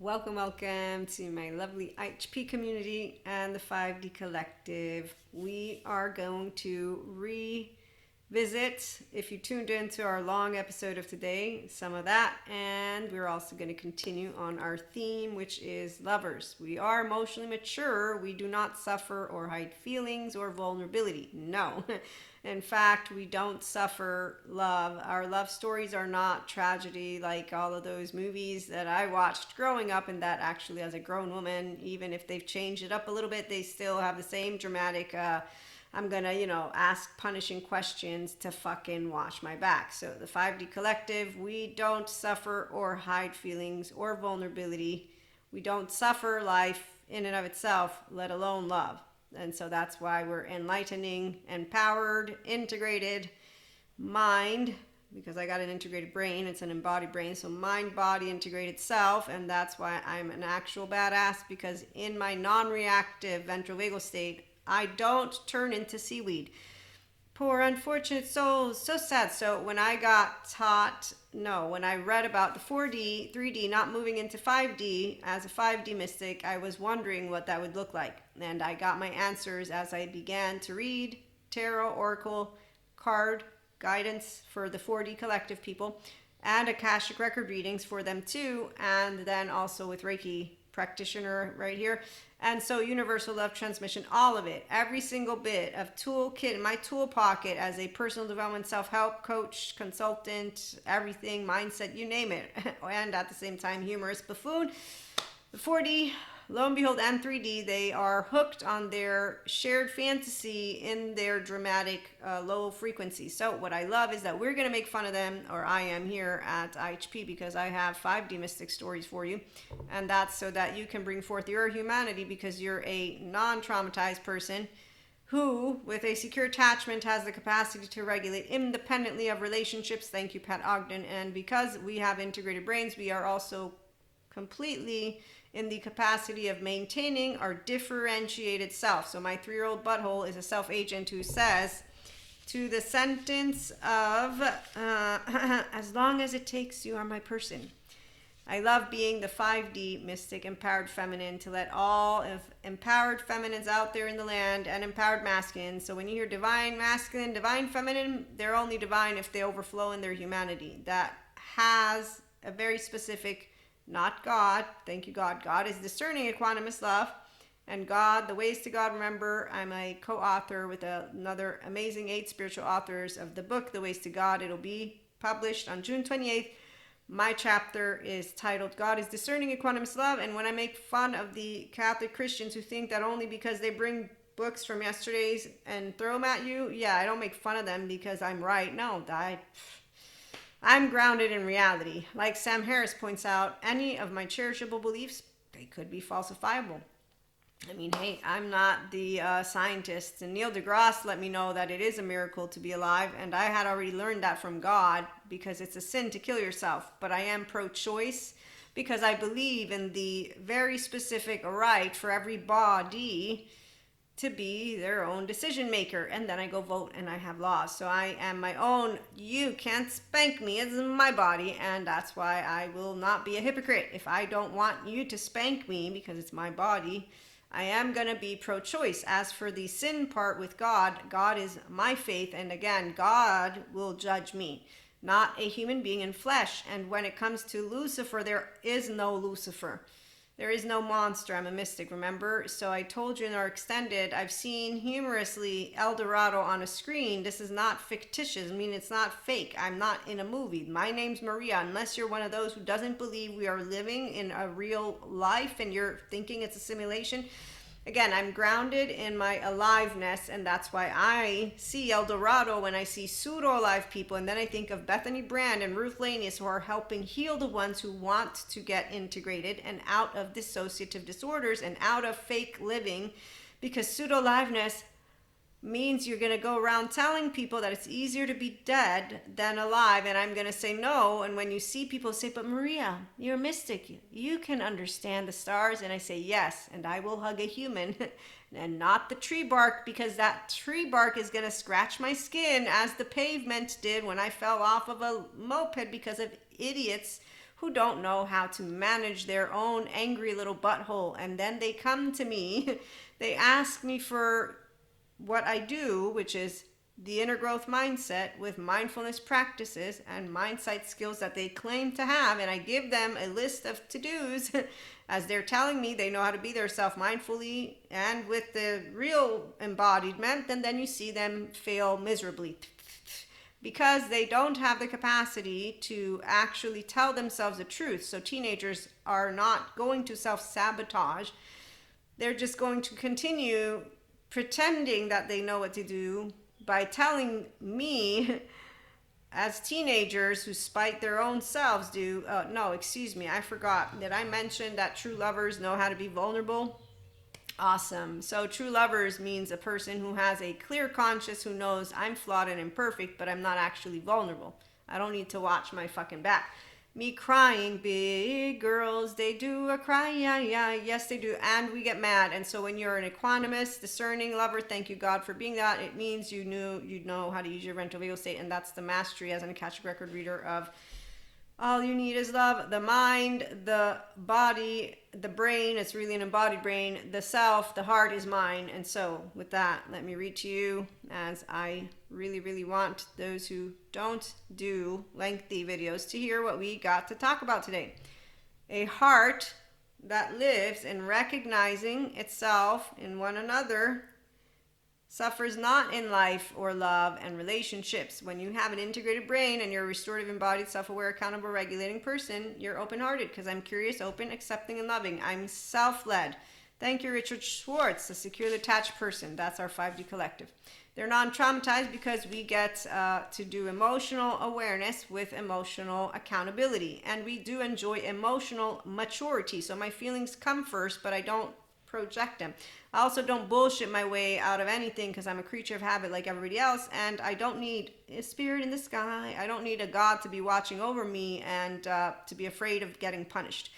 Welcome to my lovely IHP community and the 5D Collective. We are going to revisit, if you tuned into our long episode of today, some of that, and we're also going to continue on our theme, which is lovers. We are emotionally mature. We do not suffer or hide feelings or vulnerability. No. In fact, we don't suffer love. Our love stories are not tragedy like all of those movies that I watched growing up, and that actually, as a grown woman, even if they've changed it up a little bit, they still have the same dramatic, I'm gonna, ask punishing questions to fucking wash my back. So, the 5D Collective, we don't suffer or hide feelings or vulnerability. We don't suffer life in and of itself, let alone love. And so that's why we're enlightening, empowered, integrated mind, because I got an integrated brain. It's an embodied brain. So mind, body, integrated self. And that's why I'm an actual badass, because in my non-reactive ventral vagal state, I don't turn into seaweed. Poor unfortunate souls. So sad. So when I got taught, no, when I read about the 4D, 3D, not moving into 5D as a 5D mystic, I was wondering what that would look like. And I got my answers as I began to read tarot, oracle, card, guidance for the 4D collective people, and Akashic record readings for them too. And then also with Reiki practitioner right here. And so universal love transmission, all of it, every single bit of toolkit in my tool pocket as a personal development, self-help coach, consultant, everything, mindset, you name it. And at the same time, humorous buffoon. The 4D, lo and behold, and 3D, they are hooked on their shared fantasy in their dramatic low frequency. So what I love is that we're going to make fun of them, or I am here at IHP, because I have 5D mystic stories for you. And that's so that you can bring forth your humanity, because you're a non-traumatized person who, with a secure attachment, has the capacity to regulate independently of relationships. Thank you, Pat Ogden. And because we have integrated brains, we are also completely in the capacity of maintaining our differentiated self. So my 3-year-old butthole is a self-agent who says to the sentence of, as long as it takes, you are my person. I love being the 5D mystic empowered feminine, to let all of empowered feminines out there in the land, and empowered masculine. So when you hear divine masculine, divine feminine, they're only divine if they overflow in their humanity. That has a very specific, not God, thank you God. God is discerning equanimous love. And God, the ways to God, remember, I'm a co-author with another amazing 8 spiritual authors of the book, The Ways to God. It'll be published on June 28th. My chapter is titled God is Discerning Equanimous Love. And when I make fun of the Catholic Christians who think that only because they bring books from yesterday's and throw them at you, yeah, I don't make fun of them because I'm right. No, I'm grounded in reality. Like Sam Harris points out, any of my cherishable beliefs, they could be falsifiable. I mean, hey, I'm not the scientist. And Neil deGrasse let me know that it is a miracle to be alive. And I had already learned that from God, because it's a sin to kill yourself. But I am pro-choice because I believe in the very specific right for everybody to be their own decision maker. And then I go vote and I have laws. So I am my own, you can't spank me, it's my body. And that's why I will not be a hypocrite. If I don't want you to spank me because it's my body, I am going to be pro-choice. As for the sin part with God, God is my faith. And again, God will judge me, not a human being in flesh. And when it comes to Lucifer, there is no Lucifer. There is no monster. I'm a mystic, remember? So I told you in our extended, I've seen humorously El Dorado on a screen. This is not fictitious. I mean, it's not fake. I'm not in a movie. My name's Maria. Unless you're one of those who doesn't believe we are living in a real life and you're thinking it's a simulation. Again, I'm grounded in my aliveness, and that's why I see El Dorado when I see pseudo-alive people, and then I think of Bethany Brand and Ruth Lanius, who are helping heal the ones who want to get integrated and out of dissociative disorders and out of fake living, because pseudo-aliveness means you're going to go around telling people that it's easier to be dead than alive. And I'm going to say no. And when you see people say, but Maria, you're a mystic, you can understand the stars. And I say yes, and I will hug a human and not the tree bark, because that tree bark is going to scratch my skin as the pavement did when I fell off of a moped because of idiots who don't know how to manage their own angry little butthole. And then they come to me, they ask me for what I do, which is the inner growth mindset with mindfulness practices and mindset skills that they claim to have. And I give them a list of to-dos as they're telling me they know how to be their self mindfully and with the real embodiment. And then you see them fail miserably because they don't have the capacity to actually tell themselves the truth. So teenagers are not going to self-sabotage. They're just going to continue pretending that they know what to do by telling me as teenagers who spite their own selves do, no, excuse me, I forgot. Did I mention that true lovers know how to be vulnerable? Awesome. So true lovers means a person who has a clear conscience, who knows I'm flawed and imperfect, but I'm not actually vulnerable. I don't need to watch my fucking back. Me crying, big girls, they do a cry, yeah, yes they do, and we get mad. And so when you're an equanimous, discerning lover, thank you God for being that, it means you know how to use your mental vagal state, and that's the mastery as an Akashic record reader of all you need is love. The mind, the body, the brain, it's really an embodied brain, the self, the heart is mine. And so with that, let me read to you, as I really want those who don't do lengthy videos to hear what we got to talk about today. A heart that lives in recognizing itself in one another suffers not in life or love and relationships. When you have an integrated brain and you're a restorative, embodied, self-aware, accountable, regulating person, you're open-hearted because I'm curious, open, accepting, and loving. I'm self-led. Thank you, Richard Schwartz, the secure, attached person. That's our 5D collective. They're non-traumatized because we get to do emotional awareness with emotional accountability. And we do enjoy emotional maturity. So my feelings come first, but I don't project them. I also don't bullshit my way out of anything because I'm a creature of habit like everybody else, and I don't need a spirit in the sky. I don't need a God to be watching over me and to be afraid of getting punished.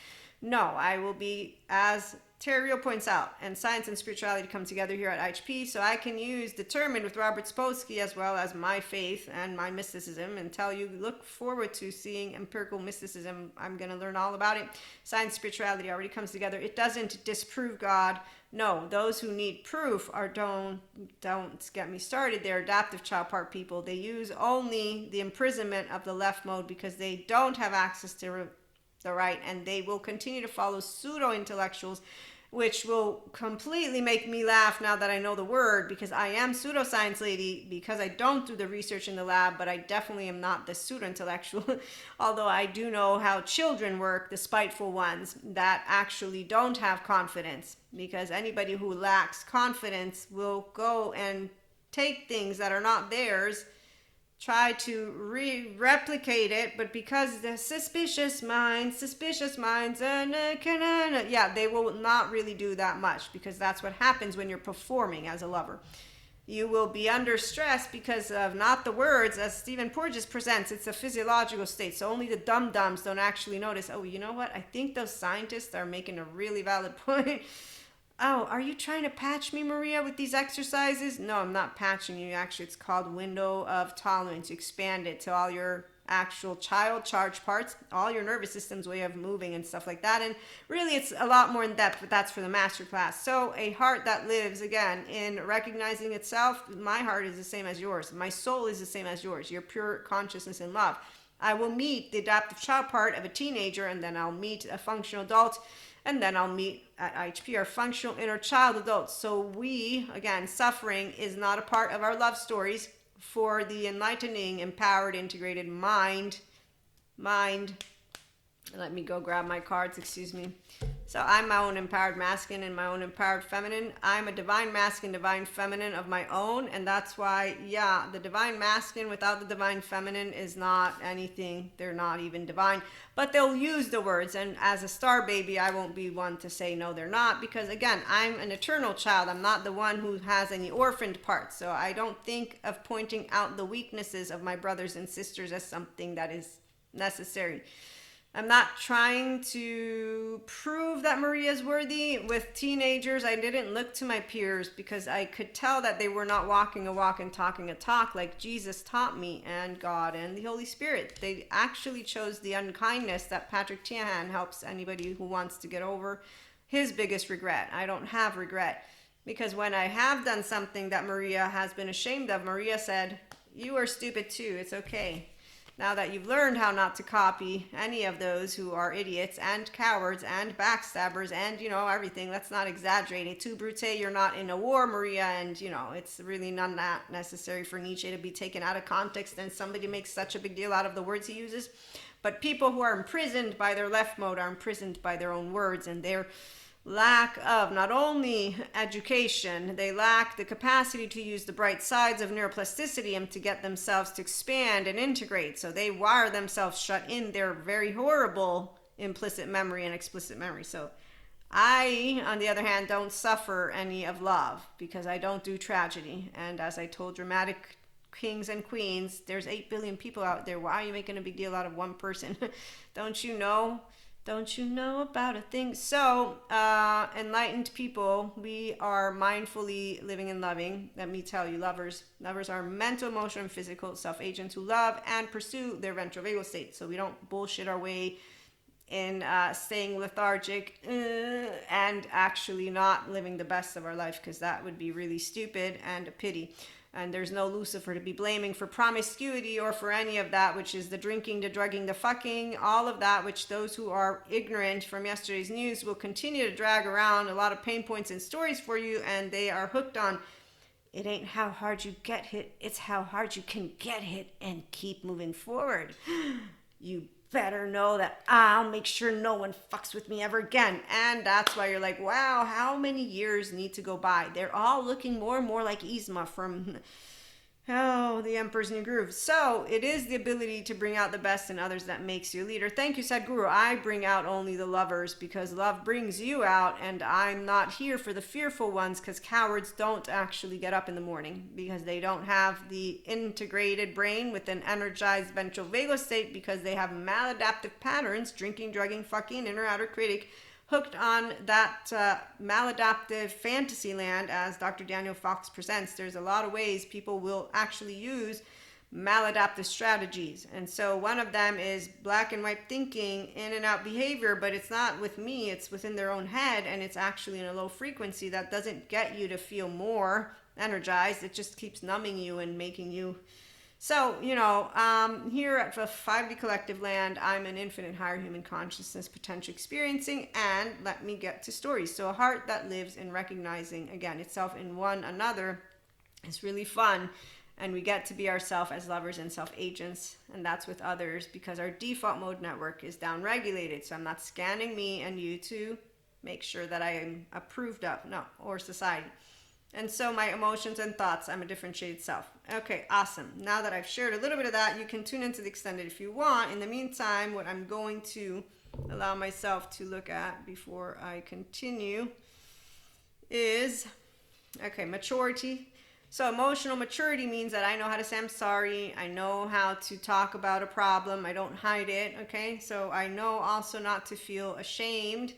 No, I will be, as Terrio points out, and science and spirituality come together here at IHP, so I can use determined with Robert Spolsky as well as my faith and my mysticism and tell you, look forward to seeing empirical mysticism. I'm going to learn all about it. Science, spirituality already comes together. It doesn't disprove God. No, those who need proof are don't get me started. They're adaptive child part people. They use only the imprisonment of the left mode because they don't have access to the right, and they will continue to follow pseudo-intellectuals, which will completely make me laugh now that I know the word, because I am pseudoscience lady because I don't do the research in the lab, but I definitely am not the pseudo-intellectual, although I do know how children work, the spiteful ones that actually don't have confidence, because anybody who lacks confidence will go and take things that are not theirs, try to replicate it, but because the suspicious minds, yeah, they will not really do that much, because that's what happens when you're performing as a lover. You will be under stress because of not the words, as Stephen Porges presents, it's a physiological state, so only the dum-dums don't actually notice, oh, you know what, I think those scientists are making a really valid point. Oh, are you trying to patch me, Maria, with these exercises? No, I'm not patching you. Actually, it's called window of tolerance. You expand it to all your actual child charge parts, all your nervous system's way of moving and stuff like that. And really, it's a lot more in depth, but that's for the masterclass. So a heart that lives, again, in recognizing itself, my heart is the same as yours. My soul is the same as yours. Your pure consciousness and love. I will meet the adaptive child part of a teenager, and then I'll meet a functional adult, and then I'll meet at IHP our functional inner child adults. So we, again, suffering is not a part of our love stories for the enlightening, empowered, integrated mind. Let me go grab my cards, excuse me. So I'm my own empowered masculine and my own empowered feminine. I'm a divine masculine, divine feminine of my own. And that's why, yeah, the divine masculine without the divine feminine is not anything. They're not even divine. But they'll use the words. And as a star baby, I won't be one to say no, they're not. Because again, I'm an eternal child. I'm not the one who has any orphaned parts. So I don't think of pointing out the weaknesses of my brothers and sisters as something that is necessary. I'm not trying to prove that Maria's worthy. With teenagers, I didn't look to my peers because I could tell that they were not walking a walk and talking a talk like Jesus taught me, and God and the Holy Spirit. They actually chose the unkindness that Patrick Tiahan helps anybody who wants to get over his biggest regret. I don't have regret, because when I have done something that Maria has been ashamed of, Maria said, "You are stupid too, it's okay. Now that you've learned how not to copy any of those who are idiots and cowards and backstabbers and, everything, let's not exaggerate it. Too brute, you're not in a war, Maria, and, it's really not that necessary for Nietzsche to be taken out of context and somebody makes such a big deal out of the words he uses. But people who are imprisoned by their left mode are imprisoned by their own words, and their lack of not only education, they lack the capacity to use the bright sides of neuroplasticity and to get themselves to expand and integrate. So they wire themselves shut in their very horrible implicit memory and explicit memory. So I, on the other hand, don't suffer any of love because I don't do tragedy. And as I told dramatic kings and queens, there's 8 billion people out there. Why are you making a big deal out of one person? Don't you know? Don't you know about a thing? So, enlightened people, we are mindfully living and loving. Let me tell you, lovers are mental, emotional, and physical self-agents who love and pursue their ventral vagal state. So we don't bullshit our way in staying lethargic and actually not living the best of our life, because that would be really stupid and a pity. And there's no Lucifer to be blaming for promiscuity or for any of that, which is the drinking, the drugging, the fucking, all of that, which those who are ignorant from yesterday's news will continue to drag around a lot of pain points and stories for you, and they are hooked on. It ain't how hard you get hit, it's how hard you can get hit and keep moving forward. You better know that I'll make sure no one fucks with me ever again. And that's why you're like, wow, how many years need to go by? They're all looking more and more like Yzma from The Emperor's New Groove. So it is the ability to bring out the best in others that makes you a leader. Thank you, Sadhguru. I bring out only the lovers because love brings you out, and I'm not here for the fearful ones, because cowards don't actually get up in the morning because they don't have the integrated brain with an energized ventral vagal state, because they have maladaptive patterns, drinking, drugging, fucking, inner outer critic, hooked on that maladaptive fantasy land. As Dr. Daniel Fox presents, there's a lot of ways people will actually use maladaptive strategies. And so one of them is black and white thinking, in and out behavior, but it's not with me, it's within their own head, and it's actually in a low frequency that doesn't get you to feel more energized. It just keeps numbing you and making you. So, here at the 5D Collective Land, I'm an infinite higher human consciousness potential experiencing, and let me get to stories. So a heart that lives in recognizing, again, itself in one another is really fun, and we get to be ourselves as lovers and self-agents, and that's with others, because our default mode network is down-regulated. So I'm not scanning me and you to make sure that I am approved of, or society. And so my emotions and thoughts, I'm a differentiated self. Okay, awesome. Now that I've shared a little bit of that, you can tune into the extended if you want. In the meantime, what I'm going to allow myself to look at before I continue is, maturity. So emotional maturity means that I know how to say I'm sorry. I know how to talk about a problem. I don't hide it, okay? So I know also not to feel ashamed,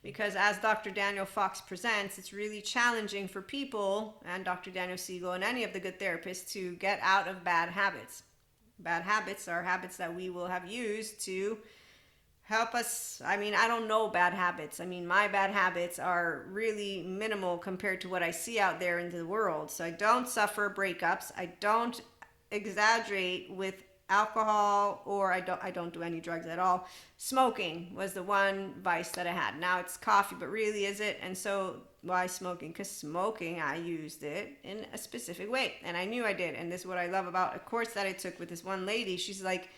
because as Dr. Daniel Fox presents, it's really challenging for people, and Dr. Daniel Siegel and any of the good therapists, to get out of bad habits. Bad habits are habits that we will have used to help us. I don't know bad habits. My bad habits are really minimal compared to what I see out there in the world. So I don't suffer breakups. I don't exaggerate with alcohol, or I don't do any drugs at all. Smoking was the one vice that I had. Now it's coffee, but really is it? And so why smoking? Because smoking, I used it in a specific way, and I knew I did. And this is what I love about a course that I took with this one lady. She's like,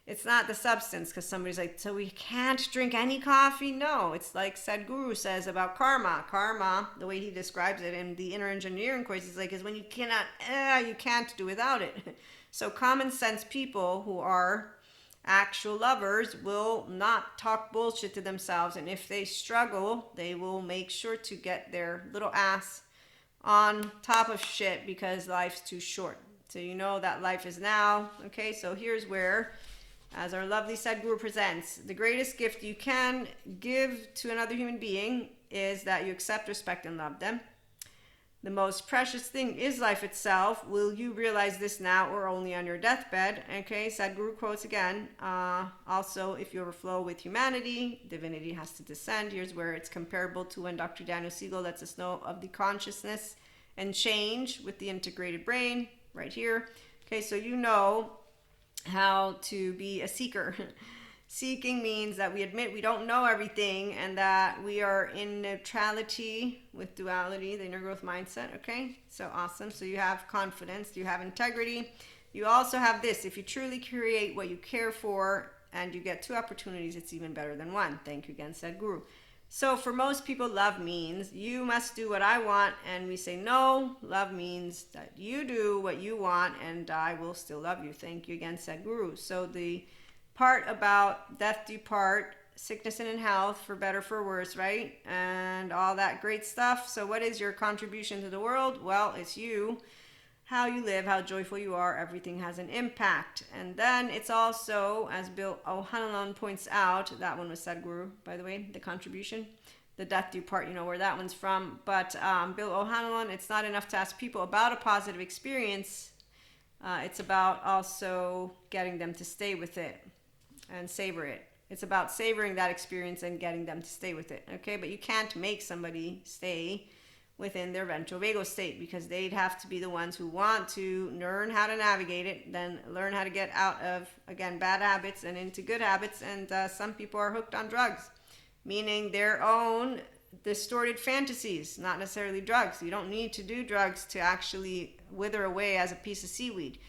it's not the substance, because somebody's like, so we can't drink any coffee? No, it's like Sadhguru says about karma. Karma, the way he describes it in the inner engineering course, is like, is when you can't do without it. So common sense people who are actual lovers will not talk bullshit to themselves. And if they struggle, they will make sure to get their little ass on top of shit, because life's too short. So you know that life is now. Okay, so here's where As our lovely Sadhguru presents, the greatest gift you can give to another human being is that you accept, respect, and love them. The most precious thing is life itself. Will you realize this now or only on your deathbed? Okay, Sadhguru quotes again. Also, if you overflow with humanity, divinity has to descend. Here's where it's comparable to when Dr. Daniel Siegel lets us know of the consciousness and change with the integrated brain right here. Okay, so you know how to be a seeker. Seeking means that we admit we don't know everything and that we are in neutrality with duality, the inner growth mindset. Okay, so awesome. So you have confidence, you have integrity. You also have this: if you truly create what you care for and you get 2 opportunities, it's even better than 1. Thank you again, Sadhguru. So for most people, love means you must do what I want, and we say no. Love means that you do what you want and I will still love you. Thank you again, Sadhguru. So the part about death do part, sickness and in health, for better for worse, right? And all that great stuff. So what is your contribution to the world? Well, it's you. How you live, how joyful you are, everything has an impact. And then it's also, as Bill O'Hanlon points out, that one was Sadhguru, by the way, the contribution. The death do part, you know where that one's from. But Bill O'Hanlon, it's not enough to ask people about a positive experience. It's about also getting them to stay with it and savor it. It's about savoring that experience and getting them to stay with it. Okay, but you can't make somebody stay within their ventral vagal state, because they'd have to be the ones who want to learn how to navigate it, then learn how to get out of, again, bad habits and into good habits. And some people are hooked on drugs, meaning their own distorted fantasies, not necessarily drugs. You don't need to do drugs to actually wither away as a piece of seaweed.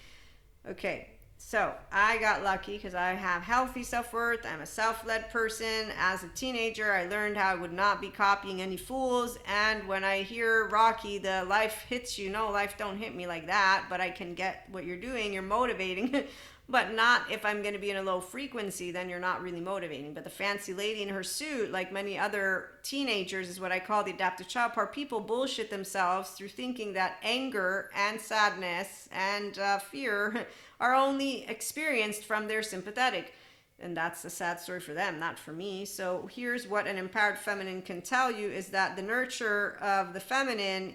Okay, so I got lucky because I have healthy self-worth. I'm a self-led person. As a teenager, I learned how I would not be copying any fools. And when I hear Rocky, the life hits you, no, life don't hit me like that, but I can get what you're doing. You're motivating, but not if I'm going to be in a low frequency, then you're not really motivating. But the fancy lady in her suit, like many other teenagers, is what I call the adaptive child part. People bullshit themselves through thinking that anger and sadness and fear are only experienced from their sympathetic. And that's a sad story for them, not for me. So here's what an empowered feminine can tell you is that the nurture of the feminine,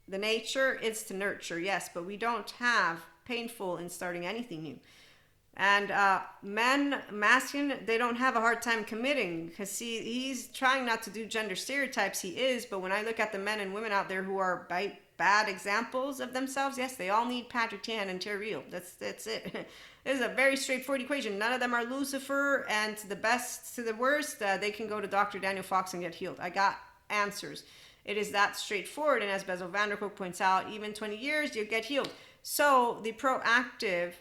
the nature is to nurture, yes, but we don't have painful in starting anything new. And men, masculine, they don't have a hard time committing, because see, he's trying not to do gender stereotypes, he is, but when I look at the men and women out there who are bad examples of themselves, yes, they all need Patrick Tan and Terry Real. That's it. It is a very straightforward equation. None of them are Lucifer, and to the best, to the worst, they can go to Dr. Daniel Fox and get healed. I got answers. It is that straightforward, and as Bezel van der Kolk points out, even 20 years, you'll get healed. So the proactive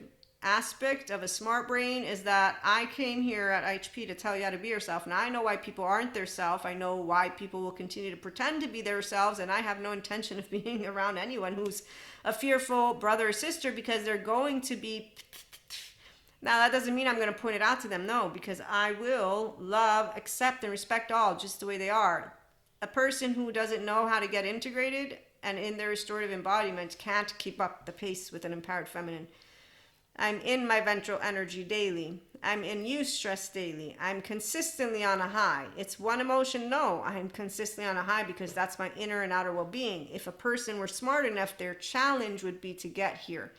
aspect of a smart brain is that I came here at IHP to tell you how to be yourself. Now I know why people aren't their self. I know why people will continue to pretend to be their selves, and I have no intention of being around anyone who's a fearful brother or sister, because they're going to be. Now that doesn't mean I'm going to point it out to them, no, because I will love, accept, and respect all just the way they are. A person who doesn't know how to get integrated and in their restorative embodiment can't keep up the pace with an empowered feminine. I'm in my ventral energy daily. I'm in eustress daily. I'm consistently on a high. It's one emotion? No, I'm consistently on a high because that's my inner and outer well-being. If a person were smart enough, their challenge would be to get here,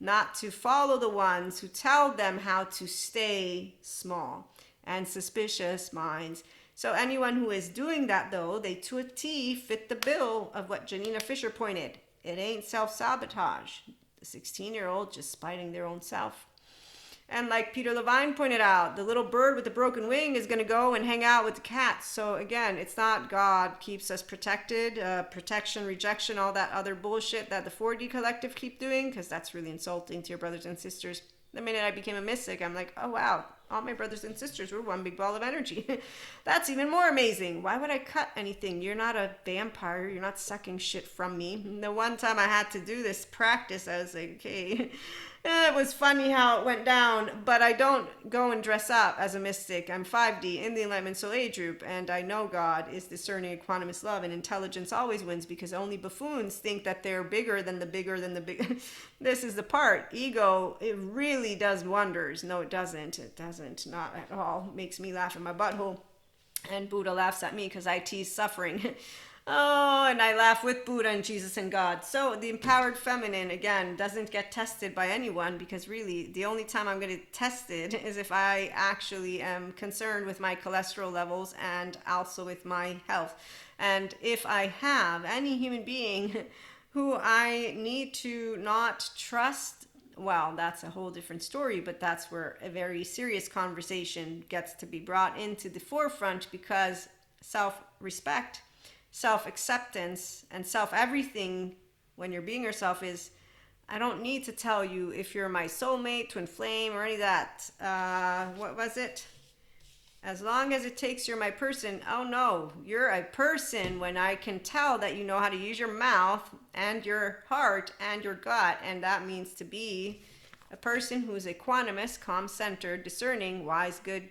not to follow the ones who tell them how to stay small and suspicious minds. So anyone who is doing that, though, they to a T fit the bill of what Janina Fisher pointed. It ain't self-sabotage. The 16-year-old just spiting their own self. And like Peter Levine pointed out, the little bird with the broken wing is going to go and hang out with the cats. So again, it's not God keeps us protected, protection, rejection, all that other bullshit that the 4D collective keep doing, because that's really insulting to your brothers and sisters. The minute I became a mystic, I'm like, oh wow, all my brothers and sisters were one big ball of energy. That's even more amazing. Why would I cut anything? You're not a vampire. You're not sucking shit from me. The one time I had to do this practice, I was like, okay, It was funny how it went down, but I don't go and dress up as a mystic. I'm 5D in the Enlightenment Soul Age group, and I know God is discerning equanimous love, and intelligence always wins because only buffoons think that they're bigger than the bigger than the big. This is the part. Ego, it really does wonders. No, it doesn't. It doesn't. Not at all. It makes me laugh in my butthole. And Buddha laughs at me because I tease suffering. Oh, and I laugh with Buddha and Jesus and God. So the empowered feminine, again, doesn't get tested by anyone because really the only time I'm going to test it is if I actually am concerned with my cholesterol levels and also with my health. And if I have any human being who I need to not trust, well, that's a whole different story, but that's where a very serious conversation gets to be brought into the forefront because self-respect, self-acceptance, and self-everything when you're being yourself is, I don't need to tell you if you're my soulmate, twin flame, or any of that. What was it? As long as it takes you're my person. Oh no, you're a person when I can tell that you know how to use your mouth and your heart and your gut. And that means to be a person who's equanimous, calm-centered, discerning, wise, good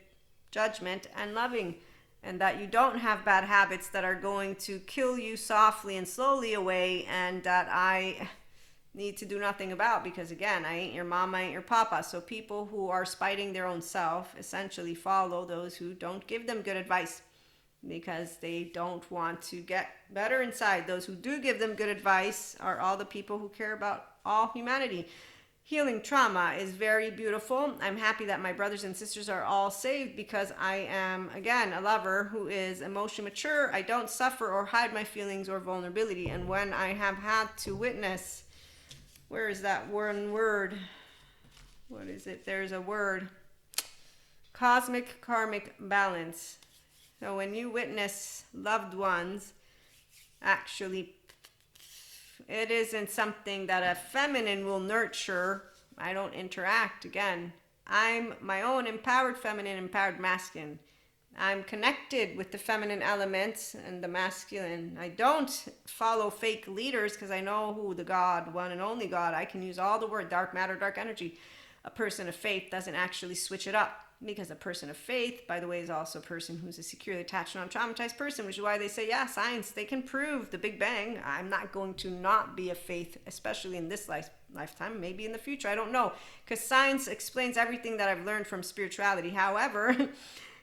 judgment, and loving. And that you don't have bad habits that are going to kill you softly and slowly away and that I need to do nothing about because again, I ain't your mama, I ain't your papa. So people who are spiting their own self essentially follow those who don't give them good advice because they don't want to get better inside. Those who do give them good advice are all the people who care about all humanity. Healing trauma is very beautiful. I'm happy that my brothers and sisters are all saved because I am, again, a lover who is emotionally mature. I don't suffer or hide my feelings or vulnerability. And when I have had to witness, where is that one word? What is it? There's a word. Cosmic karmic balance. So when you witness loved ones actually, it isn't something that a feminine will nurture. I don't interact. Again, I'm my own empowered feminine, empowered masculine. I'm connected with the feminine elements and the masculine. I don't follow fake leaders because I know who the God, one and only God. I can use all the word dark matter, dark energy. A person of faith doesn't actually switch it up. Because a person of faith, by the way, is also a person who's a securely attached, non-traumatized person, which is why they say, yeah, science, they can prove the Big Bang. I'm not going to not be a faith, especially in this lifetime, maybe in the future, I don't know. Because science explains everything that I've learned from spirituality. However,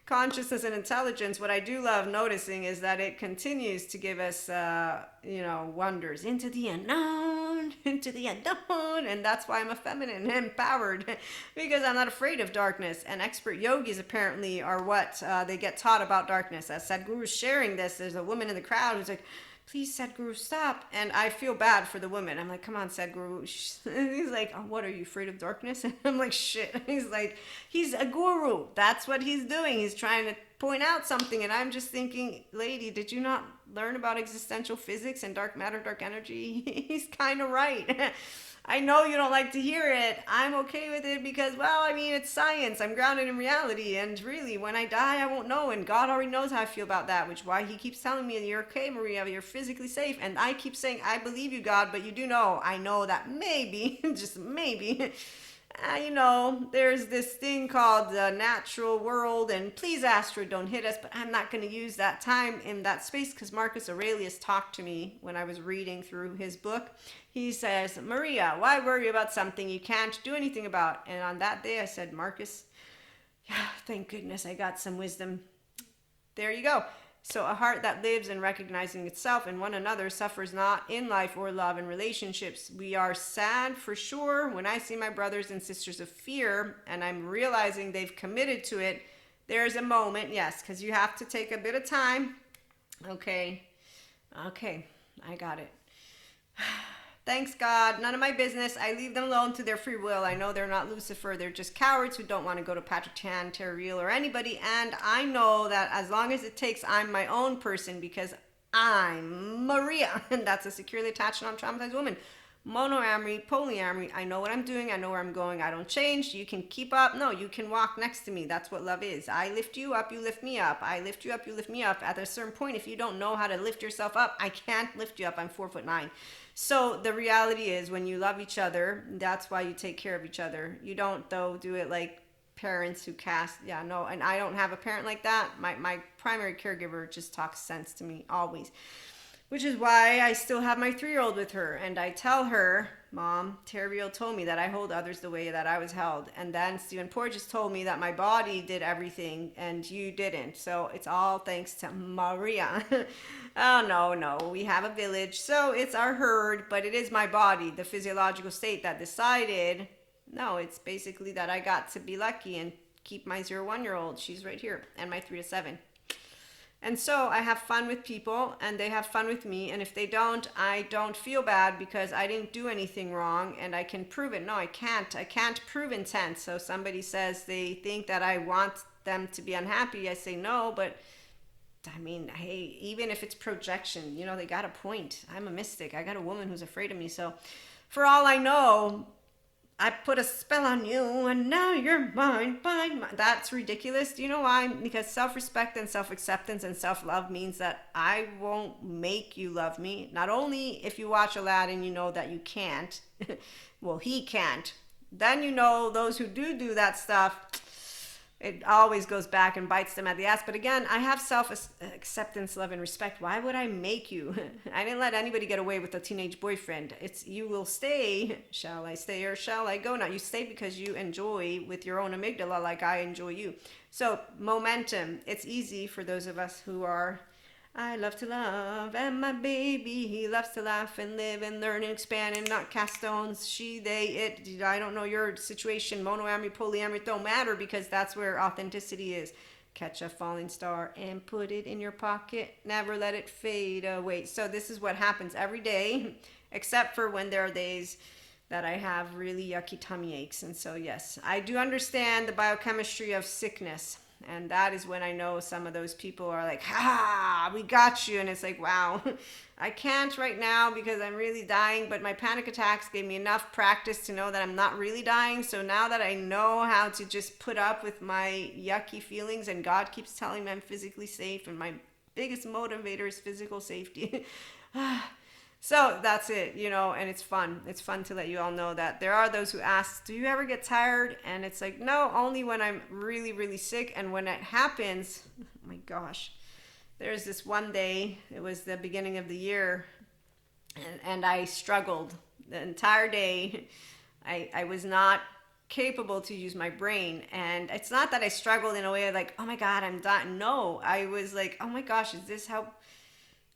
consciousness and intelligence, what I do love noticing is that it continues to give us, wonders into the unknown, and that's why I'm a feminine, empowered, because I'm not afraid of darkness. And expert yogis apparently are what they get taught about darkness. As Sadhguru's sharing this, there's a woman in the crowd who's like, please, Sadhguru, stop. And I feel bad for the woman. I'm like, come on, Sadhguru. He's like, oh, what, are you afraid of darkness? And I'm like, shit. He's like, he's a guru. That's what he's doing. He's trying to point out something. And I'm just thinking, lady, did you not learn about existential physics and dark matter, dark energy? He's kind of right. I know you don't like to hear it. I'm okay with it because, well, I mean, it's science. I'm grounded in reality. And really, when I die, I won't know. And God already knows how I feel about that, which is why he keeps telling me, you're okay, Maria. You're physically safe. And I keep saying, I believe you, God, but you do know. I know that maybe, just maybe, there's this thing called the natural world. And please, asteroid, don't hit us. But I'm not going to use that time in that space because Marcus Aurelius talked to me when I was reading through his book. He says, Maria, why worry about something you can't do anything about? And on that day I said, Marcus, yeah, thank goodness I got some wisdom. There you go. So a heart that lives in recognizing itself and one another suffers not in life or love and relationships. We are sad for sure when I see my brothers and sisters of fear and I'm realizing they've committed to it. There's a moment, yes, because you have to take a bit of time. Okay, I got it. Thanks, God. None of my business. I leave them alone to their free will. I know they're not Lucifer. They're just cowards who don't want to go to Patrick Chan, Terry Real, or anybody. And I know that as long as it takes, I'm my own person because I'm Maria. And that's a securely attached, non-traumatized woman. Monoamory, polyamory, I know what I'm doing, I know where I'm going, I don't change. You can keep up. No, you can walk next to me. That's what love is. I lift you up, you lift me up. I lift you up, you lift me up. At a certain point, if you don't know how to lift yourself up, I can't lift you up. I'm 4'9". So the reality is, when you love each other, that's why you take care of each other. You don't, though, do it like parents who cast. Yeah, no, and I don't have a parent like that. My primary caregiver just talks sense to me always, which is why I still have my 3-year-old with her. And I tell her, Mom, Terrio told me that I hold others the way that I was held. And then Stephen Porges told me that my body did everything and you didn't. So it's all thanks to Maria. Oh, no, we have a village. So it's our herd, but it is my body, the physiological state, that decided, no, it's basically that I got to be lucky and keep my 0-1-year-old. She's right here. And my 3 to 7. And so I have fun with people and they have fun with me. And if they don't, I don't feel bad because I didn't do anything wrong and I can prove it. No, I can't. I can't prove intent. So somebody says they think that I want them to be unhappy. I say no, but I mean, hey, even if it's projection, they got a point. I'm a mystic. I got a woman who's afraid of me. So for all I know, I put a spell on you and now you're mine. That's ridiculous. Do you know why? Because self-respect and self-acceptance and self-love means that I won't make you love me. Not only if you watch Aladdin, you know that you can't. Well, he can't. Then those who do that stuff, it always goes back and bites them at the ass. But again, I have self-acceptance, love, and respect. Why would I make you? I didn't let anybody get away with a teenage boyfriend. It's you will stay. Shall I stay or shall I go? Now, you stay because you enjoy with your own amygdala like I enjoy you. So momentum. It's easy for those of us who are, I love to love, and my baby, he loves to laugh and live and learn and expand and not cast stones. She, they, it. I don't know your situation. Monoamory, polyamory, don't matter because that's where authenticity is. Catch a falling star and put it in your pocket. Never let it fade away. So this is what happens every day, except for when there are days that I have really yucky tummy aches. And so, yes, I do understand the biochemistry of sickness. And that is when I know some of those people are like, we got you. And it's like, wow, I can't right now because I'm really dying. But my panic attacks gave me enough practice to know that I'm not really dying. So now that I know how to just put up with my yucky feelings, and God keeps telling me I'm physically safe, and my biggest motivator is physical safety. So that's it, and it's fun. It's fun to let you all know that there are those who ask, do you ever get tired? And it's like, no, only when I'm really, really sick. And when it happens, oh my gosh, there's this one day, it was the beginning of the year, and I struggled the entire day. I was not capable to use my brain. And it's not that I struggled in a way like, oh my God, I'm done. No, I was like, oh my gosh, is this how...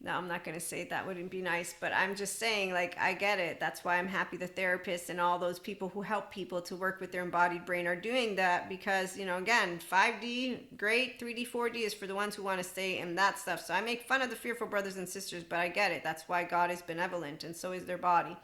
No, I'm not going to say that wouldn't be nice, but I'm just saying, like, I get it. That's why I'm happy the therapists and all those people who help people to work with their embodied brain are doing that because, again, 5D, great. 3D, 4D is for the ones who want to stay in that stuff. So I make fun of the fearful brothers and sisters, but I get it. That's why God is benevolent, and so is their body.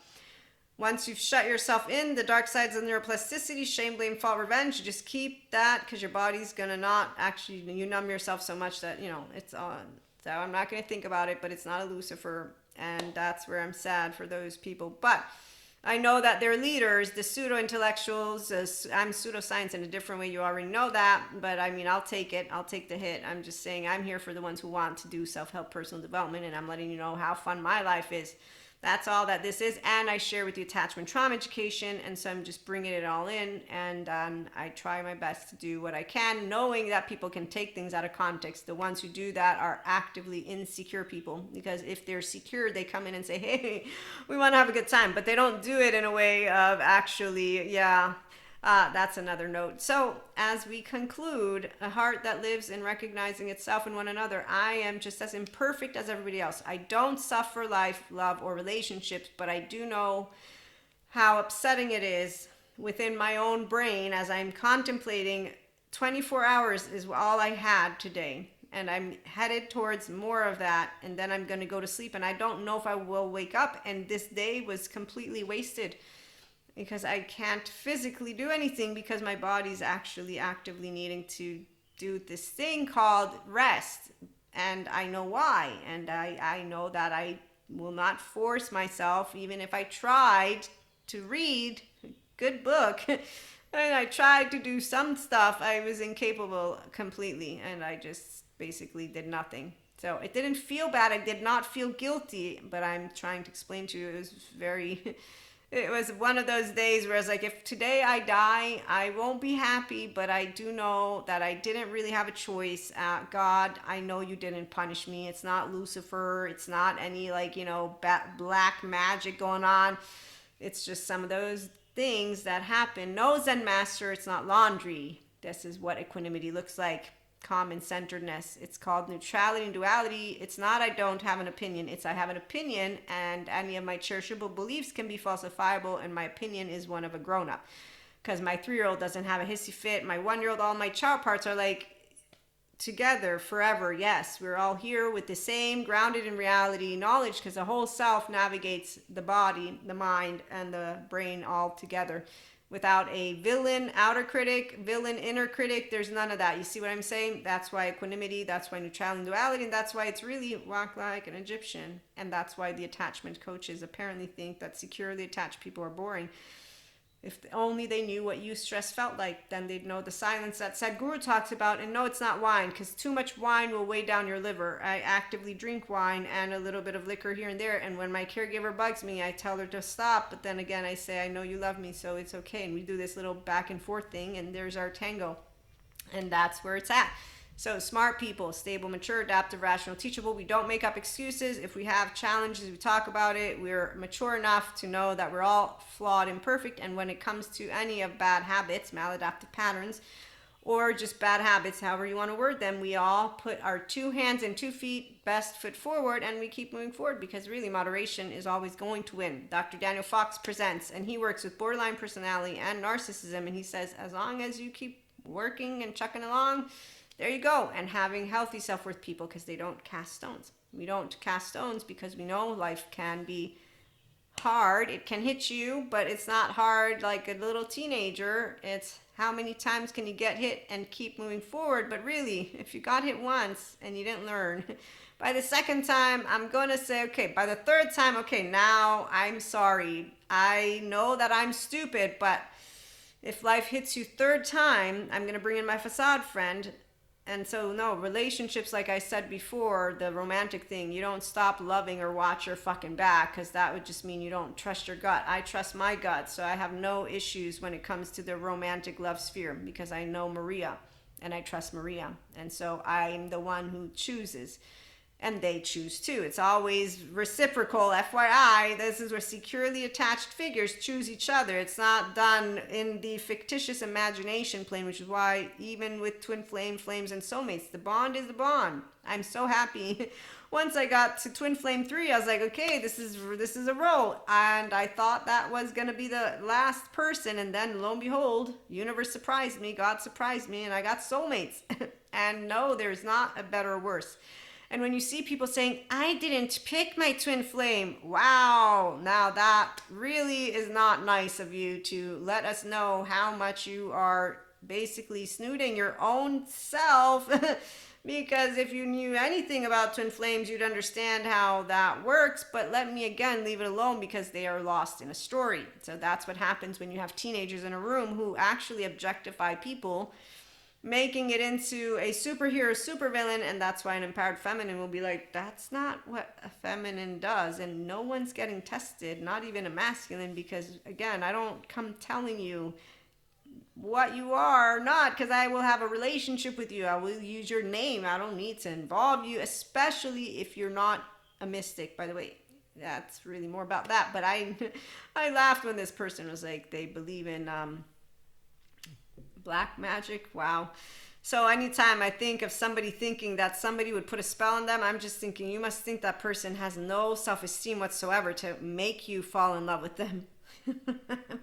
Once you've shut yourself in, the dark sides of neuroplasticity, shame, blame, fault, revenge, you just keep that because your body's going to not actually, you numb yourself so much that, it's on. So I'm not going to think about it, but it's not a Lucifer. And that's where I'm sad for those people. But I know that they're leaders, the pseudo-intellectuals. I'm pseudoscience in a different way. You already know that. But I mean, I'll take it. I'll take the hit. I'm just saying I'm here for the ones who want to do self-help personal development. And I'm letting you know how fun my life is. That's all that this is. And I share with you attachment trauma education. And so I'm just bringing it all in. And I try my best to do what I can, knowing that people can take things out of context. The ones who do that are actively insecure people. Because if they're secure, they come in and say, hey, we want to have a good time. But they don't do it in a way of actually, that's another note. So as we conclude, a heart that lives in recognizing itself and one another, I am just as imperfect as everybody else. I don't suffer life, love, or relationships, but I do know how upsetting it is within my own brain as I'm contemplating 24 hours is all I had today. And I'm headed towards more of that. And then I'm going to go to sleep. And I don't know if I will wake up. And this day was completely wasted. Because I can't physically do anything because my body's actually actively needing to do this thing called rest. And I know why. And I know that I will not force myself, even if I tried to read a good book. And I tried to do some stuff, I was incapable completely, and I just basically did nothing. So it didn't feel bad. I did not feel guilty, but I'm trying to explain to you, it was very, it was one of those days where I was like, if today I die, I won't be happy, but I do know that I didn't really have a choice. God, I know you didn't punish me. It's not Lucifer. It's not any like, black magic going on. It's just some of those things that happen. No, Zen master, it's not laundry. This is what equanimity looks like. Common centeredness. It's called neutrality and duality. It's not I don't have an opinion. It's I have an opinion, and any of my cherishable beliefs can be falsifiable, and my opinion is one of a grown-up. Because my 3-year-old doesn't have a hissy fit. My 1-year-old, all my child parts are like together forever. Yes, we're all here with the same grounded in reality knowledge, because the whole self navigates the body, the mind, and the brain all together. Without a villain outer critic, villain inner critic, there's none of that. You see what I'm saying? That's why equanimity, that's why neutrality and duality, and that's why it's really walk like an Egyptian. And that's why the attachment coaches apparently think that securely attached people are boring. If only they knew what eustress felt like, then they'd know the silence that Sadhguru talks about. And no, it's not wine, because too much wine will weigh down your liver. I actively drink wine and a little bit of liquor here and there. And when my caregiver bugs me, I tell her to stop. But then again, I say, I know you love me, so it's okay. And we do this little back and forth thing, and there's our tango. And that's where it's at. So smart people, stable, mature, adaptive, rational, teachable. We don't make up excuses. If we have challenges, we talk about it. We're mature enough to know that we're all flawed, imperfect. And when it comes to any of bad habits, maladaptive patterns, or just bad habits, however you want to word them, we all put our 2 hands and 2 feet, best foot forward, and we keep moving forward, because really moderation is always going to win. Dr. Daniel Fox presents, and he works with borderline personality and narcissism. And he says, as long as you keep working and chucking along, there you go. And having healthy self-worth people, because they don't cast stones. We don't cast stones because we know life can be hard. It can hit you, but it's not hard like a little teenager. It's how many times can you get hit and keep moving forward. But really, if you got hit once and you didn't learn, by the second time, I'm going to say, okay, by the third time, okay, now I'm sorry. I know that I'm stupid, but if life hits you third time, I'm going to bring in my facade friend. And so, no, relationships, like I said before, the romantic thing, you don't stop loving or watch your fucking back, because that would just mean you don't trust your gut. I trust my gut, so I have no issues when it comes to the romantic love sphere, because I know Maria, and I trust Maria. And so I'm the one who chooses, and they choose too. It's always reciprocal. FYI, this is where securely attached figures choose each other. It's not done in the fictitious imagination plane, which is why even with twin flames and soulmates, the bond is the bond. I'm so happy. Once I got to twin flame 3, I was like, okay, this is a roll. And I thought that was going to be the last person. And then lo and behold, universe surprised me, God surprised me, and I got soulmates. And no, there's not a better or worse. And when you see people saying, I didn't pick my twin flame, wow, now that really is not nice of you to let us know how much you are basically snooding your own self. Because if you knew anything about twin flames, you'd understand how that works. But let me again leave it alone, because they are lost in a story. So that's what happens when you have teenagers in a room who actually objectify people, making it into a superhero, supervillain. And that's why an empowered feminine will be like, that's not what a feminine does. And no one's getting tested, not even a masculine, because again, I don't come telling you what you are or not, because I will have a relationship with you. I will use your name. I don't need to involve you, especially if you're not a mystic. By the way, that's really more about that. But I laughed when this person was like, they believe in black magic. Wow. So anytime I think of somebody thinking that somebody would put a spell on them, I'm just thinking, you must think that person has no self-esteem whatsoever to make you fall in love with them.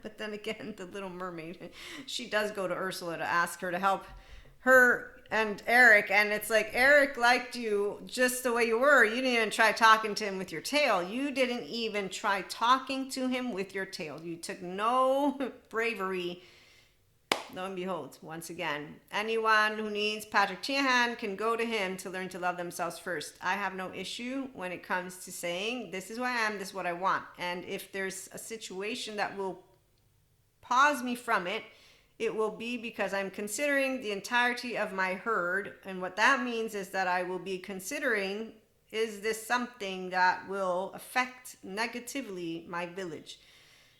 But then again, the Little Mermaid, she does go to Ursula to ask her to help her and Eric. And it's like, Eric liked you just the way you were. You didn't even try talking to him with your tail. You didn't even try talking to him with your tail. You took no bravery. lo and behold, once again, anyone who needs Patrick Tiahan can go to him to learn to love themselves first. I have no issue when it comes to saying, this is who I am, this is what I want. And if there's a situation that will pause me from it, it will be because I'm considering the entirety of my herd. And what that means is that I will be considering, is this something that will affect negatively my village?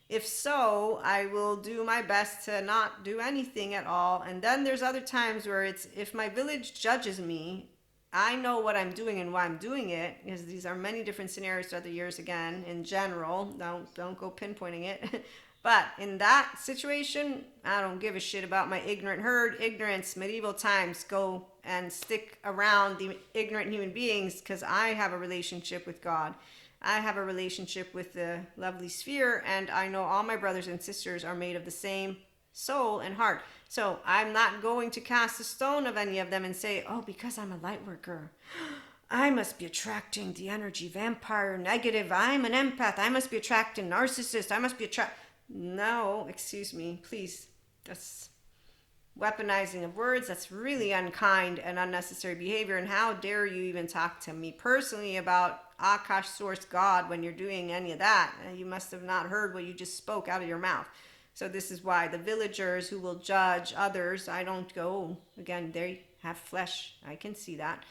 If so, I will do my best to not do anything at all. And then there's other times where it's, if my village judges me, I know what I'm doing and why I'm doing it, because these are many different scenarios throughout the years, again, in general. Don't go pinpointing it. But in that situation, I don't give a shit about my ignorant herd. Ignorance, medieval times, go and stick around the ignorant human beings, because I have a relationship with God. I have a relationship with the lovely sphere, and I know all my brothers and sisters are made of the same soul and heart. So I'm not going to cast a stone of any of them and say, oh, because I'm a light worker, I must be attracting the energy vampire negative. I'm an empath. I must be attracting narcissist. I must be No, excuse me, please. That's weaponizing of words. That's really unkind and unnecessary behavior. And how dare you even talk to me personally about Akash source God when you're doing any of that? You must have not heard what you just spoke out of your mouth. So this is why the villagers who will judge others, I don't go, again, they have flesh. I can see that.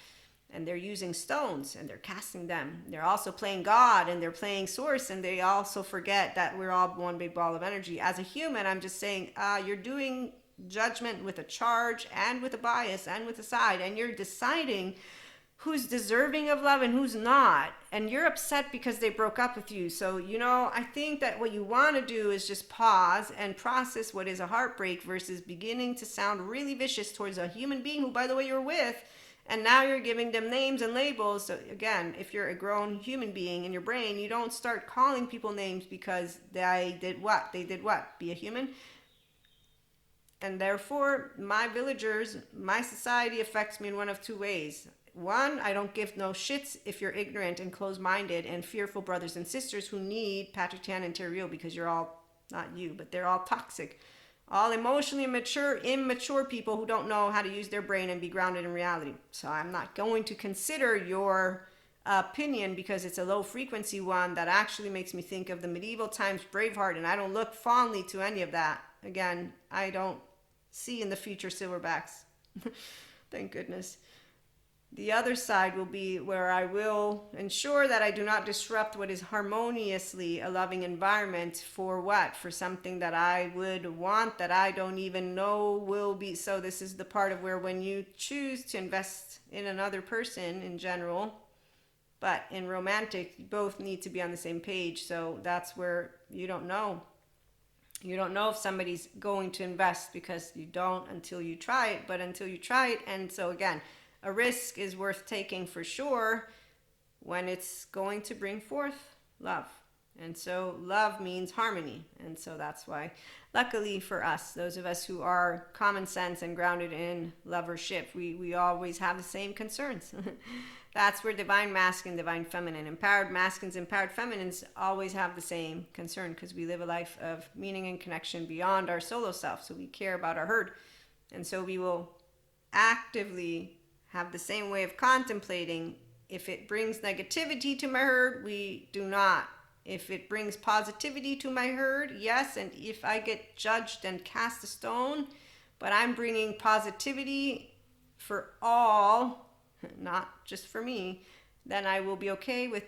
And they're using stones and they're casting them. They're also playing God and they're playing source, and they also forget that we're all one big ball of energy. As a human, I'm just saying, you're doing judgment with a charge and with a bias and with a side, and you're deciding who's deserving of love and who's not. And you're upset because they broke up with you. So, I think that what you want to do is just pause and process what is a heartbreak versus beginning to sound really vicious towards a human being who, by the way, you're with. And now you're giving them names and labels. So again, if you're a grown human being in your brain, you don't start calling people names because they did what? They did what? Be a human? And therefore, my villagers, my society affects me in one of two ways. One, I don't give no shits if you're ignorant and closed-minded and fearful brothers and sisters who need Patrick Tan and Terry, because you're all, not you, but they're all toxic. All emotionally immature people who don't know how to use their brain and be grounded in reality. So I'm not going to consider your opinion because it's a low frequency one that actually makes me think of the medieval times Braveheart, and I don't look fondly to any of that. Again, I don't see in the future silverbacks. Thank goodness. The other side will be where I will ensure that I do not disrupt what is harmoniously a loving environment for what? For something that I would want that I don't even know will be. So this is the part of where when you choose to invest in another person in general, but in romantic, you both need to be on the same page. So that's where you don't know. You don't know if somebody's going to invest because you don't until you try it, but until you try it. And so again, a risk is worth taking for sure when it's going to bring forth love. And so love means harmony. And so that's why, luckily for us, those of us who are common sense and grounded in lovership, we always have the same concerns. That's where divine masculine, divine feminine, empowered masculines, empowered feminines always have the same concern, because we live a life of meaning and connection beyond our solo self. So we care about our herd. And so we will actively have the same way of contemplating. If it brings negativity to my herd, we do not. If it brings positivity to my herd, yes. And if I get judged and cast a stone, but I'm bringing positivity for all, not just for me, then I will be okay with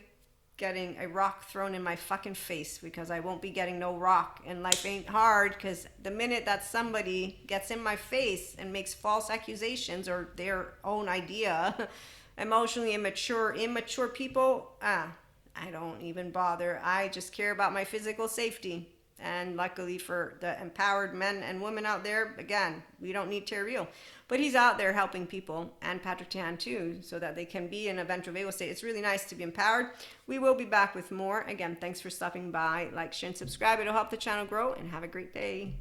getting a rock thrown in my fucking face, because I won't be getting no rock. And life ain't hard, because the minute that somebody gets in my face and makes false accusations or their own idea, emotionally immature people, I don't even bother. I just care about my physical safety. And luckily for the empowered men and women out there, again, we don't need Terreal. But he's out there helping people, and Patrick Tan too, so that they can be in a ventral vagal state. It's really nice to be empowered. We will be back with more. Again, thanks for stopping by. Like, share, and subscribe. It'll help the channel grow, and have a great day.